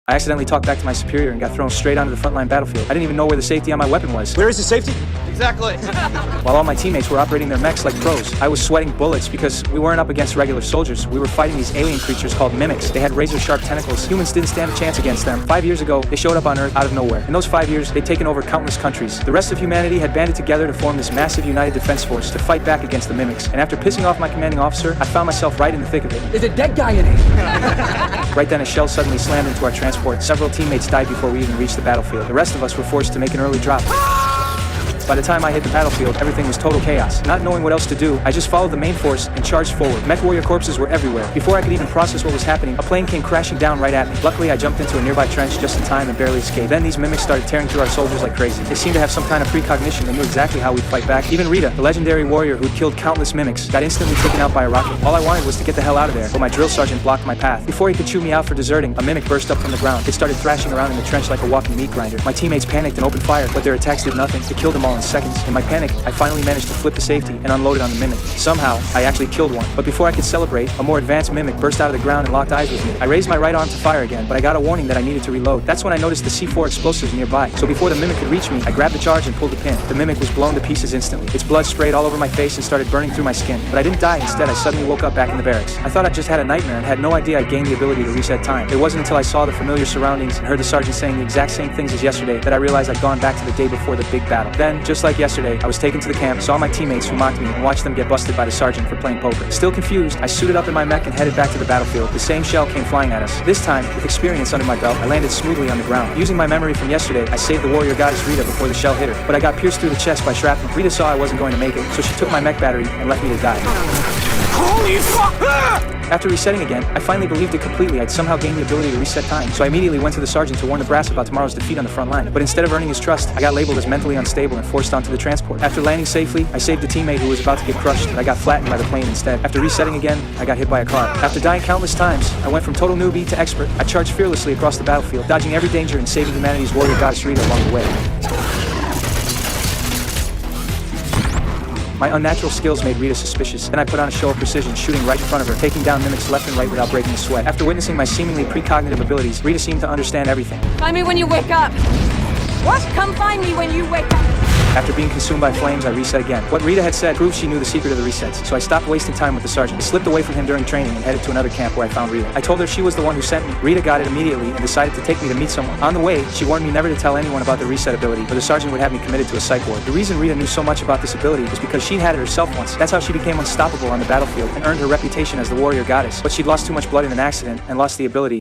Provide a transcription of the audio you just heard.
I accidentally talked back to my superior and got thrown straight onto the frontline battlefield. I didn't even know where the safety on my weapon was. Where is the safety? Exactly. While all my teammates were operating their mechs like pros, I was sweating bullets because we weren't up against regular soldiers. We were fighting these alien creatures called mimics. They had razor-sharp tentacles. Humans didn't stand a chance against them. 5 years ago, they showed up on Earth out of nowhere. In those 5 years, they'd taken over countless countries. The rest of humanity had banded together to form this massive united defense force to fight back against the mimics. And after pissing off my commanding officer, I found myself right in the thick of it. There's a dead guy in it. Right then, a shell suddenly slammed into our transport. Several teammates died before we even reached the battlefield. The rest of us were forced to make an early drop. By the time I hit the battlefield, everything was total chaos. Not knowing what else to do, I just followed the main force and charged forward. Mech warrior corpses were everywhere. Before I could even process what was happening, a plane came crashing down right at me. Luckily, I jumped into a nearby trench just in time and barely escaped. Then these mimics started tearing through our soldiers like crazy. They seemed to have some kind of precognition. They knew exactly how we'd fight back. Even Rita, the legendary warrior who'd killed countless mimics, got instantly taken out by a rocket. All I wanted was to get the hell out of there, but my drill sergeant blocked my path. Before he could chew me out for deserting, a mimic burst up from the ground. It started thrashing around in the trench like a walking meat grinder. My teammates panicked and opened fire, but their attacks did nothing. It killed them all in seconds. In my panic, I finally managed to flip the safety and unload it on the mimic. Somehow, I actually killed one. But before I could celebrate, a more advanced mimic burst out of the ground and locked eyes with me. I raised my right arm to fire again, but I got a warning that I needed to reload. That's when I noticed the C4 explosives nearby. So before the mimic could reach me, I grabbed the charge and pulled the pin. The mimic was blown to pieces instantly. Its blood sprayed all over my face and started burning through my skin. But I didn't die. Instead, I suddenly woke up back in the barracks. I thought I just had a nightmare and had no idea I'd gained the ability to reset time. It wasn't until I saw the familiar surroundings and heard the sergeant saying the exact same things as yesterday that I realized I'd gone back to the day before the big battle. Then, just like yesterday, I was taken to the camp, saw my teammates who mocked me, and watched them get busted by the sergeant for playing poker. Still confused, I suited up in my mech and headed back to the battlefield. The same shell came flying at us. This time, with experience under my belt, I landed smoothly on the ground. Using my memory from yesterday, I saved the warrior goddess Rita before the shell hit her, but I got pierced through the chest by shrapnel. Rita saw I wasn't going to make it, so she took my mech battery and left me to die. Holy fuck! After resetting again, I finally believed it completely. I'd somehow gained the ability to reset time, so I immediately went to the sergeant to warn the brass about tomorrow's defeat on the front line. But instead of earning his trust, I got labeled as mentally unstable and forced onto the transport. After landing safely, I saved a teammate who was about to get crushed, but I got flattened by the plane instead. After resetting again, I got hit by a car. After dying countless times, I went from total newbie to expert. I charged fearlessly across the battlefield, dodging every danger and saving humanity's warrior goddess Rita along the way. My unnatural skills made Rita suspicious, and I put on a show of precision, shooting right in front of her, taking down mimics left and right without breaking a sweat. After witnessing my seemingly precognitive abilities, Rita seemed to understand everything. Find me when you wake up. What? Come find me when you wake up. After being consumed by flames, I reset again. What Rita had said proved she knew the secret of the resets, so I stopped wasting time with the sergeant. I slipped away from him during training and headed to another camp where I found Rita. I told her she was the one who sent me. Rita got it immediately and decided to take me to meet someone. On the way, she warned me never to tell anyone about the reset ability, or the sergeant would have me committed to a psych ward. The reason Rita knew so much about this ability was because she'd had it herself once. That's how she became unstoppable on the battlefield and earned her reputation as the warrior goddess. But she'd lost too much blood in an accident and lost the ability